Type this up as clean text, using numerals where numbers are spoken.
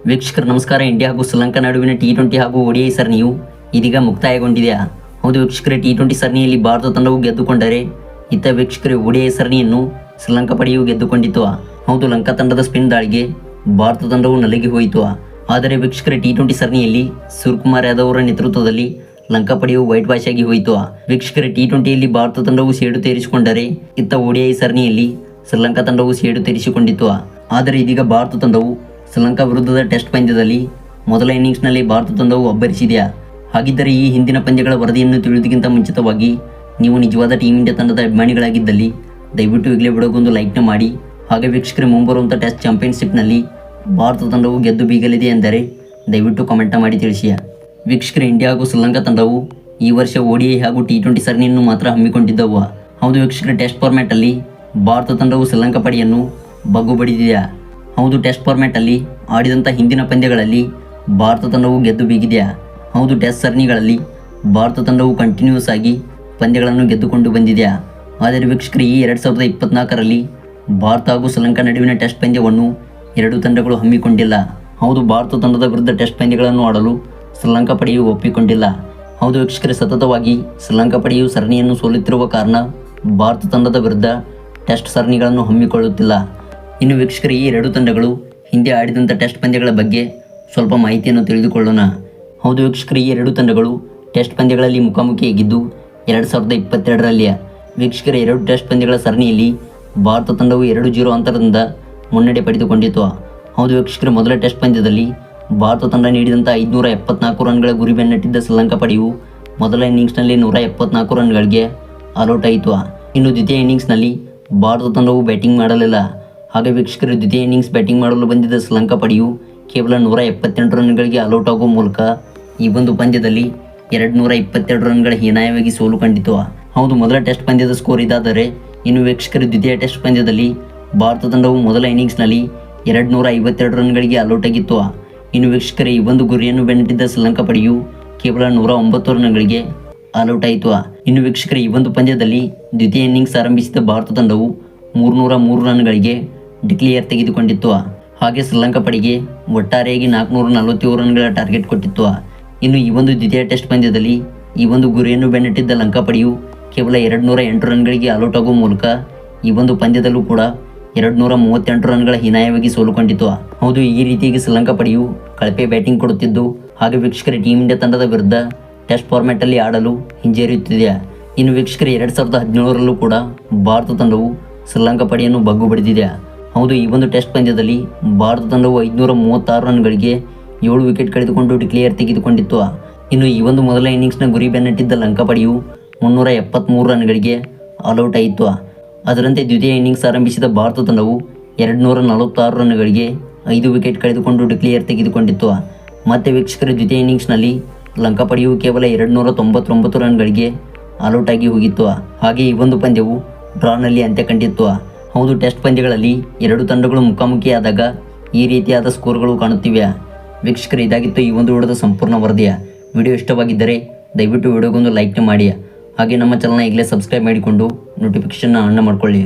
ವೀಕ್ಷಕರು ನಮಸ್ಕಾರ. ಇಂಡಿಯಾ ಹಾಗೂ ಶ್ರೀಲಂಕಾ ನಡುವಿನ ಟಿ20 ಹಾಗೂ ODI ಸರಣಿಯು ಇದೀಗ ಮುಕ್ತಾಯಗೊಂಡಿದೆ. ಹೌದು ವೀಕ್ಷಕರೇ, ಟಿ20 ಸರಣಿಯಲ್ಲಿ ಭಾರತ ತಂಡವು ಗೆದ್ದುಕೊಂಡರೆ ಇತ್ತ ವೀಕ್ಷಕರೇ ODI ಸರಣಿಯನ್ನು ಶ್ರೀಲಂಕಾ ಪಡೆಯು ಗೆದ್ದುಕೊಂಡಿತು. ಹೌದು, ಲಂಕಾ ತಂಡದ ಸ್ಪಿನ್ ದಾಳಿಗೆ ಭಾರತ ತಂಡವು ನಲಗಿ ಹೋಯಿತು. ಆದರೆ ವೀಕ್ಷಕರೇ, ಟಿ20 ಸರಣಿಯಲ್ಲಿ ಸೂರ್ಯಕುಮಾರ್ ಯಾದವ್ ಅವರ ನೇತೃತ್ವದಲ್ಲಿ ಲಂಕಾ ಪಡೆಯು ವೈಟ್ ವಾಶ್ ಆಗಿ ಹೋಯಿತು. ವೀಕ್ಷಕರೇ, ಟಿ20ಯಲ್ಲಿ ಭಾರತ ತಂಡವು ಸೇಡು ತೀರಿಸಿಕೊಂಡರೆ ಇತ್ತ ODI ಸರಣಿಯಲ್ಲಿ ಶ್ರೀಲಂಕಾ ತಂಡವು ಸೇಡು ತೀರಿಸಿಕೊಂಡಿತು. ಆದರೆ ಇದೀಗ ಭಾರತ ತಂಡವು ಶ್ರೀಲಂಕಾ ವಿರುದ್ಧದ ಟೆಸ್ಟ್ ಪಂದ್ಯದಲ್ಲಿ ಮೊದಲ ಇನ್ನಿಂಗ್ಸ್ನಲ್ಲಿ ಭಾರತ ತಂಡವು ಅಬ್ಬರಿಸಿದೆಯಾ? ಹಾಗಿದ್ದರೆ ಈ ಹಿಂದಿನ ಪಂದ್ಯಗಳ ವರದಿಯನ್ನು ತಿಳಿಯುವುದಕ್ಕಿಂತ ಮುಂಚಿತವಾಗಿ ನೀವು ನಿಜವಾದ ಟೀಮ್ ಇಂಡಿಯಾ ತಂಡದ ಅಭಿಮಾನಿಗಳಾಗಿದ್ದಲ್ಲಿ ದಯವಿಟ್ಟು ಈಗಲೇ ವಿಡಿಯೋಗೊಂದು ಲೈಕ್ನ ಮಾಡಿ. ಹಾಗೆ ವೀಕ್ಷಕರೇ, ಮುಂಬರುವಂಥ ಟೆಸ್ಟ್ ಚಾಂಪಿಯನ್ಶಿಪ್ನಲ್ಲಿ ಭಾರತ ತಂಡವು ಗೆದ್ದು ಬೀಗಲಿದೆ ಎಂದರೆ ದಯವಿಟ್ಟು ಕಮೆಂಟ್ ಮಾಡಿ ತಿಳಿಸಿ. ವೀಕ್ಷಕರೇ, ಇಂಡಿಯಾ ಹಾಗೂ ಶ್ರೀಲಂಕಾ ತಂಡವು ಈ ವರ್ಷ ODI ಹಾಗೂ ಟಿ20 ಸರಣಿಯನ್ನು ಮಾತ್ರ ಹಮ್ಮಿಕೊಂಡಿದ್ದವು. ಹೌದು ವೀಕ್ಷಕರೇ, ಟೆಸ್ಟ್ ಫಾರ್ಮ್ಯಾಟಲ್ಲಿ ಭಾರತ ತಂಡವು ಶ್ರೀಲಂಕಾ ಪಡೆಯನ್ನು ಬಗ್ಗು ಬಡಿದಿದೆ. ಹೌದು, ಟೆಸ್ಟ್ ಫಾರ್ಮ್ಯಾಟಲ್ಲಿ ಆಡಿದಂಥ ಹಿಂದಿನ ಪಂದ್ಯಗಳಲ್ಲಿ ಭಾರತ ತಂಡವು ಗೆದ್ದು ಬೀಗಿದೆ. ಹೌದು, ಟೆಸ್ಟ್ ಸರಣಿಗಳಲ್ಲಿ ಭಾರತ ತಂಡವು ಕಂಟಿನ್ಯೂಸ್ ಆಗಿ ಪಂದ್ಯಗಳನ್ನು ಗೆದ್ದುಕೊಂಡು ಬಂದಿದೆ. ಆದರೆ ವೀಕ್ಷಕರು, ಈ 2024ರಲ್ಲಿ ಭಾರತ ಹಾಗೂ ಶ್ರೀಲಂಕಾ ನಡುವಿನ ಟೆಸ್ಟ್ ಪಂದ್ಯವನ್ನು ಎರಡೂ ತಂಡಗಳು ಹಮ್ಮಿಕೊಂಡಿಲ್ಲ. ಹೌದು, ಭಾರತ ತಂಡದ ವಿರುದ್ಧ ಟೆಸ್ಟ್ ಪಂದ್ಯಗಳನ್ನು ಆಡಲು ಶ್ರೀಲಂಕಾ ಪಡೆಯು ಒಪ್ಪಿಕೊಂಡಿಲ್ಲ. ಹೌದು ವೀಕ್ಷಕರೇ, ಸತತವಾಗಿ ಶ್ರೀಲಂಕಾ ಪಡೆಯು ಸರಣಿಯನ್ನು ಸೋಲುತ್ತಿರುವ ಕಾರಣ ಭಾರತ ತಂಡದ ವಿರುದ್ಧ ಟೆಸ್ಟ್ ಸರಣಿಗಳನ್ನು ಹಮ್ಮಿಕೊಳ್ಳುತ್ತಿಲ್ಲ. ಇನ್ನು ವೀಕ್ಷಕರೇ, ಈ ಎರಡೂ ತಂಡಗಳು ಹಿಂದೆ ಆಡಿದಂಥ ಟೆಸ್ಟ್ ಪಂದ್ಯಗಳ ಬಗ್ಗೆ ಸ್ವಲ್ಪ ಮಾಹಿತಿಯನ್ನು ತಿಳಿದುಕೊಳ್ಳೋಣ. ಹೌದು ವೀಕ್ಷಕರೇ, ಈ ಎರಡೂ ತಂಡಗಳು ಟೆಸ್ಟ್ ಪಂದ್ಯಗಳಲ್ಲಿ ಮುಖಾಮುಖಿಯಾಗಿದ್ದು 2022ರಲ್ಲಿ. ವೀಕ್ಷಕರೇ, ಎರಡು ಟೆಸ್ಟ್ ಪಂದ್ಯಗಳ ಸರಣಿಯಲ್ಲಿ ಭಾರತ ತಂಡವು 2-0 ಅಂತರದಿಂದ ಮುನ್ನಡೆ ಪಡೆದುಕೊಂಡಿತು. ಹೌದು ವೀಕ್ಷಕರೇ, ಮೊದಲ ಟೆಸ್ಟ್ ಪಂದ್ಯದಲ್ಲಿ ಭಾರತ ತಂಡ ನೀಡಿದಂಥ 574 ರನ್ಗಳ ಗುರಿ ಬೆನ್ನಟ್ಟಿದ್ದ ಶ್ರೀಲಂಕಾ ಪಡೆಯು ಮೊದಲ ಇನ್ನಿಂಗ್ಸ್ನಲ್ಲಿ 174 ರನ್ಗಳಿಗೆ ಆಲ್ಔಟ್ ಆಯಿತು. ಇನ್ನು ದ್ವಿತೀಯ ಇನ್ನಿಂಗ್ಸ್ನಲ್ಲಿ ಭಾರತ ತಂಡವು ಬ್ಯಾಟಿಂಗ್ ಮಾಡಲಿಲ್ಲ. ಹಾಗೆ ವೀಕ್ಷಕರು, ದ್ವಿತೀಯ ಇನ್ನಿಂಗ್ಸ್ ಬ್ಯಾಟಿಂಗ್ ಮಾಡಲು ಬಂದಿದ್ದ ಶ್ರೀಲಂಕಾ ಪಡೆಯು ಕೇವಲ 178 ರನ್ಗಳಿಗೆ ಆಲ್ಔಟ್ ಆಗುವ ಮೂಲಕ ಈ ಒಂದು ಪಂದ್ಯದಲ್ಲಿ 222 ರನ್ಗಳ ಹೀನಾಯವಾಗಿ ಸೋಲು ಕಂಡಿತು. ಹೌದು, ಮೊದಲ ಟೆಸ್ಟ್ ಪಂದ್ಯದ ಸ್ಕೋರ್ ಇದಾದರೆ ಇನ್ನು ವೀಕ್ಷಕರು, ದ್ವಿತೀಯ ಟೆಸ್ಟ್ ಪಂದ್ಯದಲ್ಲಿ ಭಾರತ ತಂಡವು ಮೊದಲ ಇನ್ನಿಂಗ್ಸ್ನಲ್ಲಿ 252 ರನ್ಗಳಿಗೆ ಆಲ್ಔಟ್ ಆಗಿತ್ತು. ಇನ್ನು ವೀಕ್ಷಕರೇ, ಈ ಒಂದು ಗುರಿಯನ್ನು ಬೆನ್ನಟ್ಟಿದ್ದ ಶ್ರೀಲಂಕಾ ಪಡೆಯು ಕೇವಲ 109 ರನ್ಗಳಿಗೆ ಆಲ್ಔಟ್ ಆಯಿತು. ಇನ್ನು ವೀಕ್ಷಕರೇ, ಈ ಒಂದು ಪಂದ್ಯದಲ್ಲಿ ದ್ವಿತೀಯ ಇನ್ನಿಂಗ್ಸ್ ಆರಂಭಿಸಿದ ಭಾರತ ತಂಡವು 303 ರನ್ಗಳಿಗೆ ಡಿಕ್ಲೇರ್ ತೆಗೆದುಕೊಂಡಿತ್ತು. ಹಾಗೆ ಶ್ರೀಲಂಕಾ ಪಡೆಗೆ ಒಟ್ಟಾರೆಯಾಗಿ 447 ರನ್ಗಳ ಟಾರ್ಗೆಟ್ ಕೊಟ್ಟಿತ್ತು. ಇನ್ನು ಈ ಒಂದು ದ್ವಿತೀಯ ಟೆಸ್ಟ್ ಪಂದ್ಯದಲ್ಲಿ ಈ ಒಂದು ಗುರಿಯನ್ನು ಬೆನ್ನಟ್ಟಿದ್ದ ಲಂಕಾ ಪಡೆಯು ಕೇವಲ 208 ರನ್ಗಳಿಗೆ ಆಲ್ಔಟ್ ಆಗುವ ಮೂಲಕ ಈ ಒಂದು ಪಂದ್ಯದಲ್ಲೂ ಕೂಡ 238 ರನ್ಗಳ ಹೀನಾಯವಾಗಿ ಸೋಲುಕೊಂಡಿತು. ಹೌದು, ಈ ರೀತಿಯಾಗಿ ಶ್ರೀಲಂಕಾ ಪಡೆಯು ಕಳಪೆ ಬ್ಯಾಟಿಂಗ್ ಕೊಡುತ್ತಿದ್ದು ಹಾಗೆ ವೀಕ್ಷಕರೇ, ಟೀಮ್ ಇಂಡಿಯಾ ತಂಡದ ವಿರುದ್ಧ ಟೆಸ್ಟ್ ಫಾರ್ಮ್ಯಾಟಲ್ಲಿ ಆಡಲು ಹಿಂಜರಿಯುತ್ತಿದೆ. ಇನ್ನು ವೀಕ್ಷಕರೇ, 2017ರಲ್ಲೂ ಕೂಡ ಭಾರತ ತಂಡವು ಶ್ರೀಲಂಕಾ ಪಡೆಯನ್ನು ಬಗ್ಗು ಬಡಿದಿದೆ. ಹೌದು, ಈ ಒಂದು ಟೆಸ್ಟ್ ಪಂದ್ಯದಲ್ಲಿ ಭಾರತ ತಂಡವು 536 ರನ್ಗಳಿಗೆ 7 ವಿಕೆಟ್ ಕಳೆದುಕೊಂಡು ಡಿಕ್ಲೇರ್ ತೆಗೆದುಕೊಂಡಿತ್ತು. ಇನ್ನು ಈ ಒಂದು ಮೊದಲ ಇನ್ನಿಂಗ್ಸ್ನ ಗುರಿ ಬೆನ್ನಟ್ಟಿದ್ದ ಲಂಕಾ ಪಡೆಯು 373 ರನ್ಗಳಿಗೆ ಆಲ್ಔಟ್ ಆಯಿತು. ಅದರಂತೆ ದ್ವಿತೀಯ ಇನ್ನಿಂಗ್ಸ್ ಆರಂಭಿಸಿದ ಭಾರತ ತಂಡವು 246 ರನ್ಗಳಿಗೆ 5 ವಿಕೆಟ್ ಕಳೆದುಕೊಂಡು ಡಿಕ್ಲೇರ್ ತೆಗೆದುಕೊಂಡಿತ್ತು. ಮತ್ತೆ ವೀಕ್ಷಕರ, ದ್ವಿತೀಯ ಇನ್ನಿಂಗ್ಸ್ನಲ್ಲಿ ಲಂಕಾ ಪಡೆಯು ಕೇವಲ 299 ರನ್ಗಳಿಗೆ ಆಲ್ಔಟ್ ಆಗಿ ಹೋಗಿತ್ತು. ಹಾಗೆ ಈ ಒಂದು ಪಂದ್ಯವು ಡ್ರಾನಲ್ಲಿ ಅಂತ್ಯ ಕಂಡಿತ್ತು. ಹೌದು, ಟೆಸ್ಟ್ ಪಂದ್ಯಗಳಲ್ಲಿ ಎರಡು ತಂಡಗಳು ಮುಖಾಮುಖಿಯಾದಾಗ ಈ ರೀತಿಯಾದ ಸ್ಕೋರ್ಗಳು ಕಾಣುತ್ತಿವೆ. ವೀಕ್ಷಕರು, ಇದಾಗಿತ್ತು ಈ ಒಂದು ವಿಡಿಯೋದ ಸಂಪೂರ್ಣ ವರದಿಯ. ವಿಡಿಯೋ ಇಷ್ಟವಾಗಿದ್ದರೆ ದಯವಿಟ್ಟು ವಿಡಿಯೋಗೊಂದು ಲೈಕ್ನ ಮಾಡಿ. ಹಾಗೆ ನಮ್ಮ ಚಾನಲ್ನ ಈಗಲೇ ಸಬ್ಸ್ಕ್ರೈಬ್ ಮಾಡಿಕೊಂಡು ನೋಟಿಫಿಕೇಷನ್ನ ಆನ್ ಮಾಡಿಕೊಳ್ಳಿ.